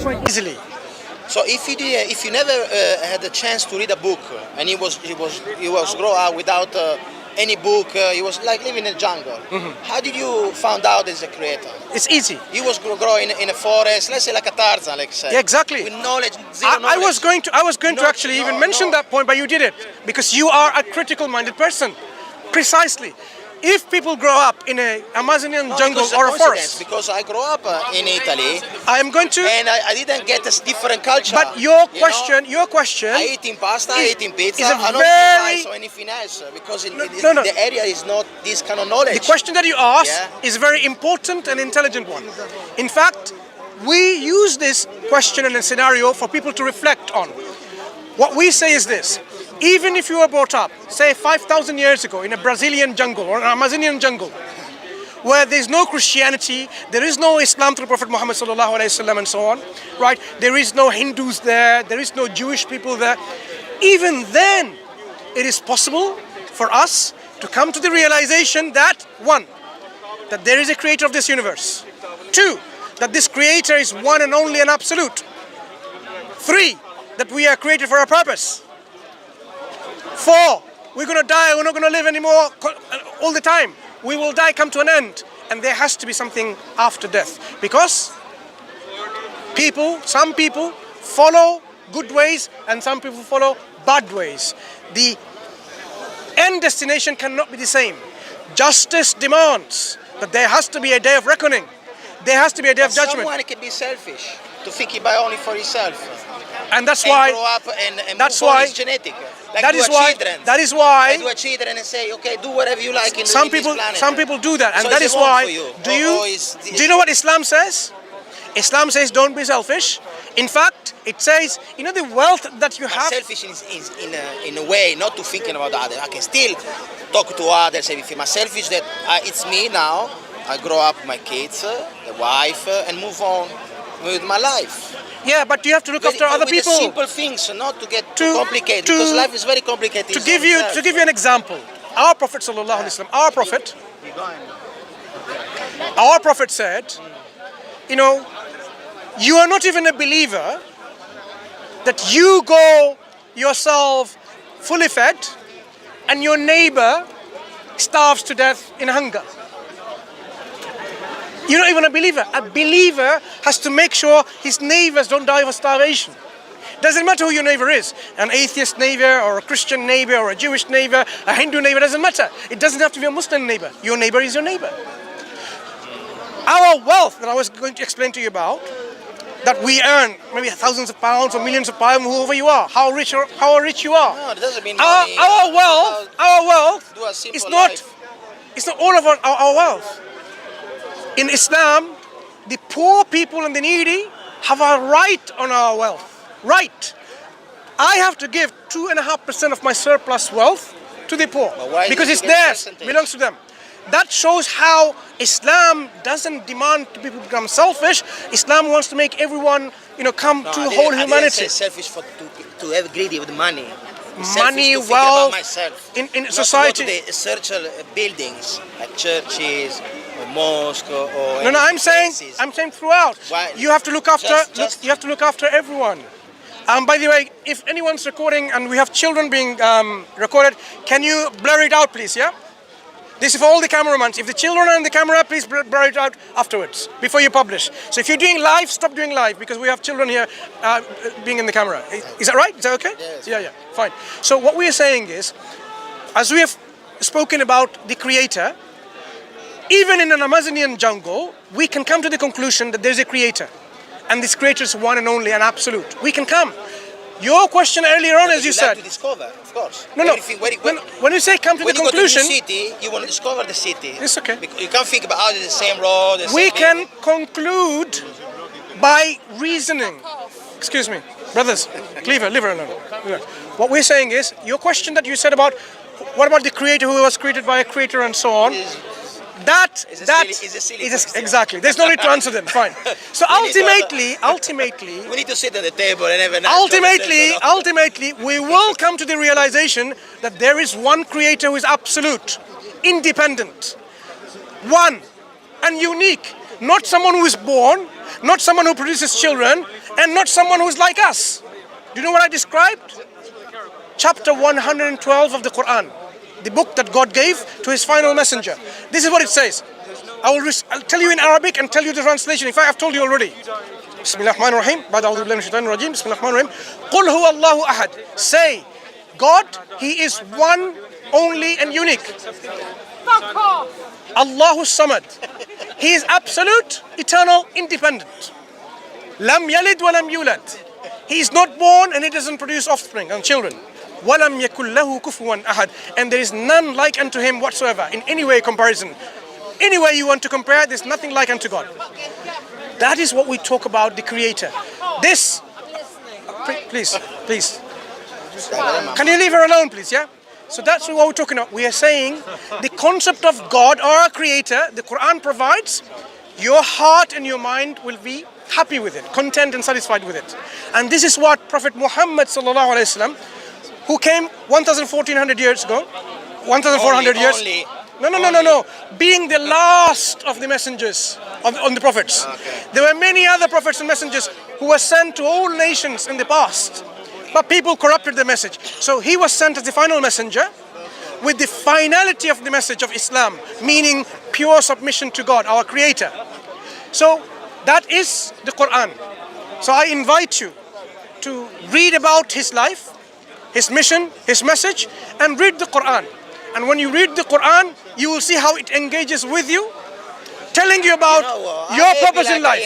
quite easily. So if you never had a chance to read a book, and he was grow up without any book, he was like living in the jungle. How did you find out there's a creator? It's easy. He was growing in a forest, let's say like a Tarzan, like say. Yeah, exactly. With knowledge, zero knowledge. I was going to actually even mention that point, but you did it because you are a critical-minded person. Precisely. If people grow up in an Amazonian jungle or a forest, because I grew up in Italy, I am going to, and I didn't get a different culture. But your question, I eating pasta, I eating pizza, is a I don't very, eat rice or anything else because the area is not this kind of knowledge. The question that you ask is a very important and intelligent one. In fact, we use this question and a scenario for people to reflect on. What we say is this. Even if you were brought up, say 5,000 years ago in a Brazilian jungle or an Amazonian jungle, where there's no Christianity, there is no Islam through Prophet Muhammad sallallahu alaihi wasallam and so on, right? There is no Hindus there is no Jewish people there. Even then, it is possible for us to come to the realization that, one, that there is a creator of this universe. Two, that this creator is one and only and absolute. Three, that we are created for a purpose. Four, we're going to die, we're not going to live anymore all the time. We will die, come to an end. And there has to be something after death. Because some people follow good ways and some people follow bad ways. The end destination cannot be the same. Justice demands that there has to be a day of reckoning. There has to be a day of judgment. Someone can be selfish, to think about only for himself. And that's why. Grow up and that's why it's genetic. Like that is why. Children. That is why. Like do a children and say, okay, do whatever you like in some this people. planet. Some people do that, and so that is why. Do you know what Islam says? Islam says don't be selfish. In fact, it says, you know, the wealth that you have. Selfish is in a way not to thinking about others. I can still talk to others. If I'm selfish, that it's me now. I grow up with my kids, the wife, and move on with my life. Yeah, but you have to look after other people. The simple things, not to get too complicated, because life is very complicated. To give you an example, our Prophet sallallahu alaihi wasallam, our Prophet said, you know, you are not even a believer that you go yourself fully fed and your neighbor starves to death in hunger. You're not even a believer. A believer has to make sure his neighbors don't die of starvation. Doesn't matter who your neighbor is. An atheist neighbor or a Christian neighbor or a Jewish neighbor, a Hindu neighbor, doesn't matter. It doesn't have to be a Muslim neighbor. Your neighbor is your neighbor. Our wealth that I was going to explain to you about, that we earn maybe thousands of pounds or millions of pounds, whoever you are, how rich you are. No, it doesn't mean money. Our wealth is not all of our wealth. In Islam, the poor people and the needy have a right on our wealth. Right. I have to give 2.5% of my surplus wealth to the poor because it's theirs, belongs to them. That shows how Islam doesn't demand people become selfish. Islam wants to make everyone, come to whole humanity. I didn't say selfish to have greedy with money. Money, wealth, in society. Not to the social buildings like churches or mosques or. No, I'm saying throughout. You have to look after. You have to look after everyone. By the way, if anyone's recording and we have children being recorded, can you blur it out, please? Yeah. This is for all the cameramans. If the children are in the camera, please blur it out afterwards, before you publish. So if you're doing live, stop doing live, because we have children here being in the camera. Is that right? Is that okay? Yes. Yeah, fine. So what we are saying is, as we have spoken about the creator, even in an Amazonian jungle, we can come to the conclusion that there's a creator. And this creator is one and only and absolute. We can come. Your question earlier on, as you said. To discover, of course. No. When you say come to the conclusion, when you go to a new city, you want to discover the city. It's okay. You can't think about the same road. We can conclude by reasoning. Excuse me, brothers. Leave her alone. What we're saying is, your question that you said about what about the creator who was created by a creator and so on. That is a silly question. Exactly. There's no need to answer them. Fine. So ultimately, we need to sit at the table and have a nice ultimately, we will come to the realization that there is one creator who is absolute, independent, one, and unique. not someone who is born, not someone who produces children, and not someone who is like us. Do you know what I described? Chapter 112 of the Quran, the book that God gave to his final messenger. This is what it says. I'll tell you in Arabic and tell you the translation. In fact, I've told you already. Bismillahirrahmanirrahim. Bismillahirrahmanirrahim. Qul huwa Allahu ahad. Say, God, He is one, only and unique. Fuck off! Allahu Samad. He is absolute, eternal, independent. Lam yalid wa lam yulad. He is not born and he doesn't produce offspring and children. Walam yakul lahu kufuwan ahad. And there is none like unto him whatsoever in any way comparison. Any way you want to compare, there's nothing like unto God. That is what we talk about the Creator. This, please. Can you leave her alone, please? Yeah. So that's what we're talking about. We are saying the concept of God or our Creator, the Quran provides, your heart and your mind will be happy with it, content and satisfied with it. And this is what Prophet Muhammad sallallahu alaihi wasallam, who came 1,400 years ago, 1,400 years. No. Being the last of the messengers, on the prophets. Okay. There were many other prophets and messengers who were sent to all nations in the past. But people corrupted the message. So he was sent as the final messenger with the finality of the message of Islam, meaning pure submission to God, our Creator. So that is the Quran. So I invite you to read about his life, his mission, his message, and read the Quran. And when you read the Quran, you will see how it engages with you, telling you about your purpose in life.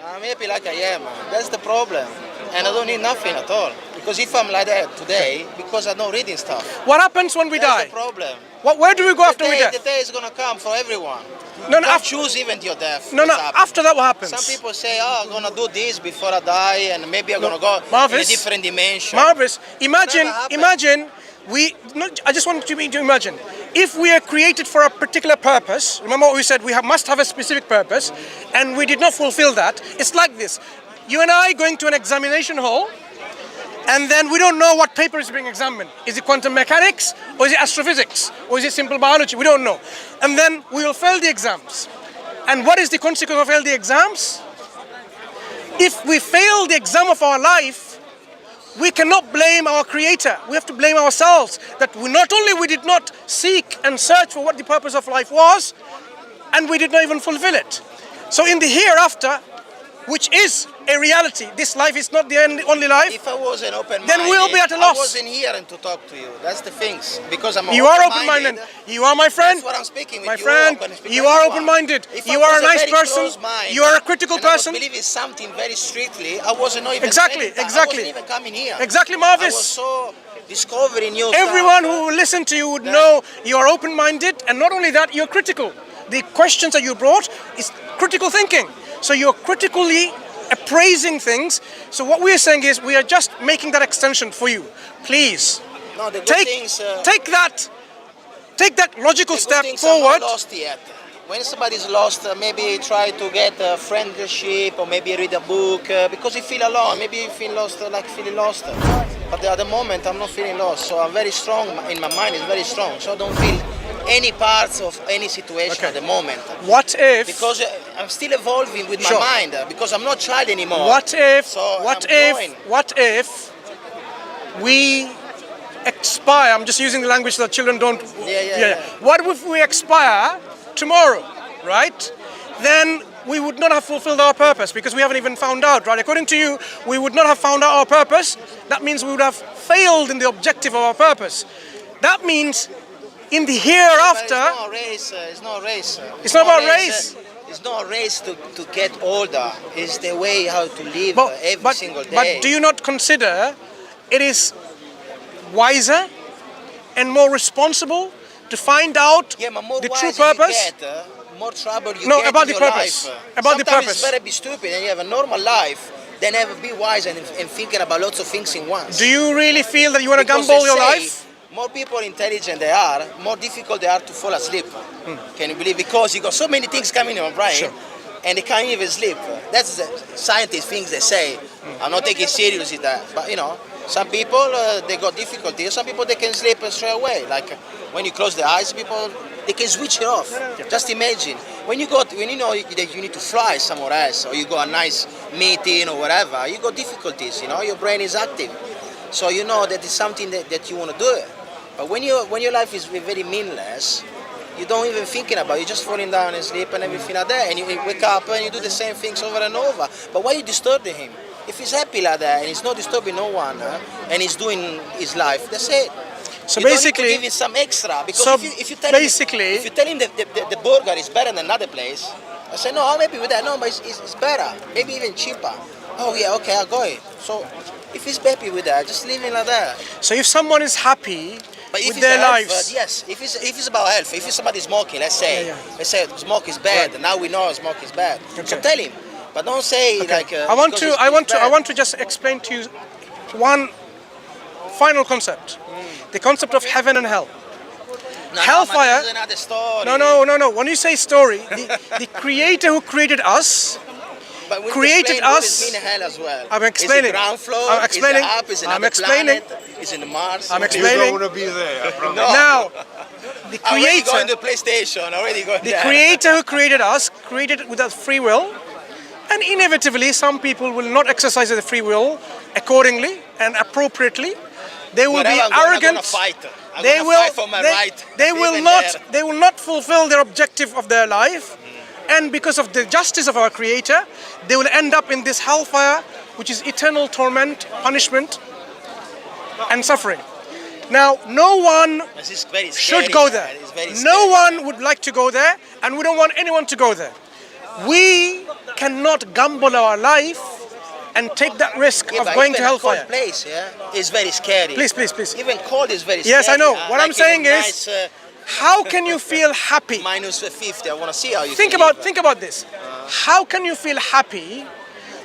I'm happy like I am. That's the problem. And I don't need nothing at all. Because if I'm like that today, because I'm not reading stuff. What happens when we die? That's the problem. Where do we go after we die? The day is going to come for everyone. No, Don't choose even your death. No, after that what happens? Some people say, I'm going to do this before I die and maybe I'm going to go in a different dimension. Marvelous. Imagine, I just want you to imagine, if we are created for a particular purpose, remember what we said, we must have a specific purpose, and we did not fulfill that. It's like this. You and I going to an examination hall, and then we don't know what paper is being examined. Is it quantum mechanics, or is it astrophysics, or is it simple biology? We don't know. And then we will fail the exams. And what is the consequence of fail the exams? If we fail the exam of our life, we cannot blame our Creator. We have to blame ourselves that we did not seek and search for what the purpose of life was, and we did not even fulfill it. So in the hereafter, which is a reality, this life is not the only life. If I wasn't open-minded, then we'll be at a loss. I wasn't here to talk to you. That's the things. Because I'm You are open-minded. You are my friend. That's what I'm speaking with my you. friend, you are open-minded. You are a nice person. You are a critical person. I was believing something very strictly. I wasn't even Exactly. I wasn't even coming here. Exactly, I Marvis. was so discovering new Everyone stuff. who will listen to you would know you are open-minded, and not only that, you're critical. The questions that you brought is critical thinking. So you're critically appraising things. So what we're saying is we are just making that extension for you. Please take that logical step forward. Not lost yet. When somebody's lost, maybe try to get a friendship or maybe read a book because you feel alone. Maybe you feel lost, like feeling lost. But at the moment, I'm not feeling lost. So I'm very strong. In my mind, it's very strong. So I don't feel any parts of any situation at the moment. What if? Because I'm still evolving with my mind. Because I'm not child anymore. What if? So what if we expire? I'm just using the language so that children don't. Yeah. What if we expire tomorrow, right? Then we would not have fulfilled our purpose because we haven't even found out, right? According to you, we would not have found out our purpose. That means we would have failed in the objective of our purpose. That means in the hereafter. It's not a race. It's not about race. It's not a race to get older. It's the way how to live every single day. But do you not consider it is wiser and more responsible to find out the true purpose? More trouble you no, get about in the your purpose. life. About Sometimes the purpose. It's better be stupid and you have a normal life than ever be wise and thinking about lots of things in once. Do you really feel that you want to gamble your life? More people intelligent they are, more difficult they are to fall asleep. Can you believe? Because you got so many things coming in your brain and they can't even sleep. That's the scientists things they say. I'm not taking seriously that, but you know, some people they got difficulty. Some people they can sleep straight away. Like when you close the eyes, people they can switch it off. Just imagine when you know that you need to fly somewhere else, or you go a nice meeting or whatever, you got difficulties. Your brain is active, so you know that it's something that you want to do. But when your life is very meaningless, you don't even thinking about it. You're just falling down and sleep and everything like that, and you wake up and you do the same things over and over. But why you disturbing him? If he's happy like that and he's not disturbing no one, and he's doing his life, that's it. So you basically, don't need to give him some extra, because so if you tell him that the burger is better than another place, I say no, I'm happy with that. No, but it's better, maybe even cheaper. Oh yeah, okay, I'll go it. So if he's happy with that, just leave him like that. So if someone is happy but if with their lives, yes. If it's about health, if it's somebody smoking, let's say smoke is bad. And now we know smoke is bad. Okay. So tell him, but don't say like. I want to just explain to you one final concept: the concept of heaven and hell. No, Hellfire. This is another story. No. When you say story, the Creator who created us. But we created us. What is hell as well? I'm explaining. Is it ground floor? I'm explaining. Is it up? Is it I'm explaining. Planet? Is it Mars? I'm explaining. You don't want to be there. I promise. No. Now, the Already Creator. going to PlayStation. Already going The there. Creator who created us created it without free will, and inevitably, some people will not exercise their free will accordingly and appropriately. They will be arrogant. They will not fulfill their objective of their life. And because of the justice of our Creator, they will end up in this hellfire, which is eternal torment, punishment, and suffering. Now, no one should go there. No one would like to go there, and we don't want anyone to go there. We cannot gamble our life and take that risk of going to hellfire. Cold place, is very scary. Please. Even cold is very scary. Yes, I know. What I'm saying is, how can you feel happy? Minus 50. I want to see how you think about this. How can you feel happy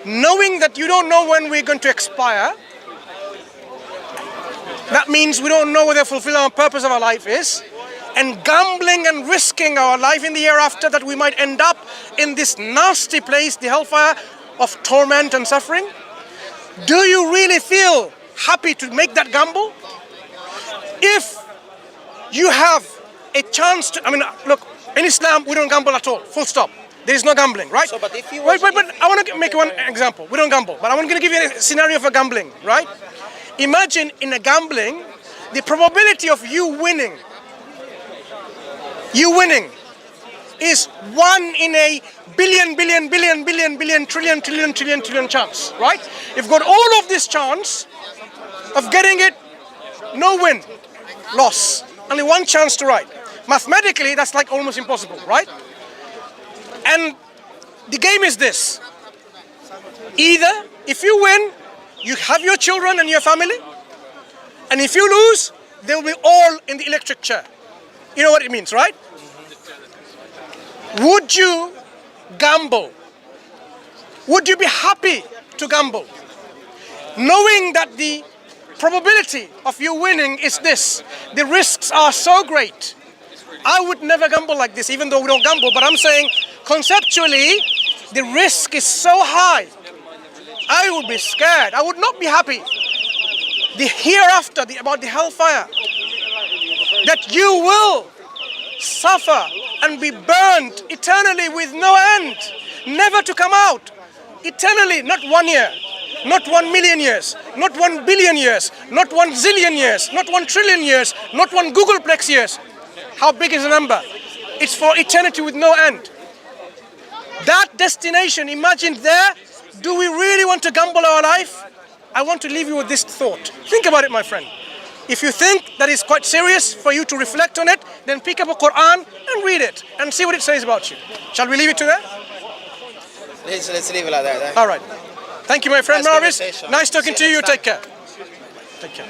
knowing that you don't know when we're going to expire? That means we don't know whether fulfilling our purpose of our life is, and gambling and risking our life in the hereafter that we might end up in this nasty place, the hellfire of torment and suffering. Do you really feel happy to make that gamble? If you have a chance to, look, in Islam, we don't gamble at all, full stop. There is no gambling, right? So, but if you wait, I want to make one example. We don't gamble, but I'm going to give you a scenario for gambling, right? Imagine in a gambling, the probability of you winning is 1 in a billion trillion chance, right? You've got all of this chance of getting it, no win, loss. Only one chance to write. Mathematically, that's like almost impossible, right? And the game is this. Either, if you win, you have your children and your family, and if you lose, they will be all in the electric chair. You know what it means, right? Would you gamble? Would you be happy to gamble? Knowing that the probability of you winning is this. The risks are so great. I would never gamble like this, even though we don't gamble, but I'm saying conceptually, the risk is so high. I would be scared. I would not be happy. The hereafter, about the hellfire, that you will suffer and be burned eternally with no end, never to come out. Eternally, not 1 year, not 1 million years, not 1 billion years, not 1 zillion years, not 1 trillion years, not 1 Googleplex years. How big is the number? It's for eternity with no end. That destination, imagine there, do we really want to gamble our life? I want to leave you with this thought. Think about it, my friend. If you think that is quite serious for you to reflect on it, then pick up a Quran and read it and see what it says about you. Shall we leave it to that? Let's leave it like that. All right. Thank you, my friend Marvis. Nice talking to you. Take care. Take care.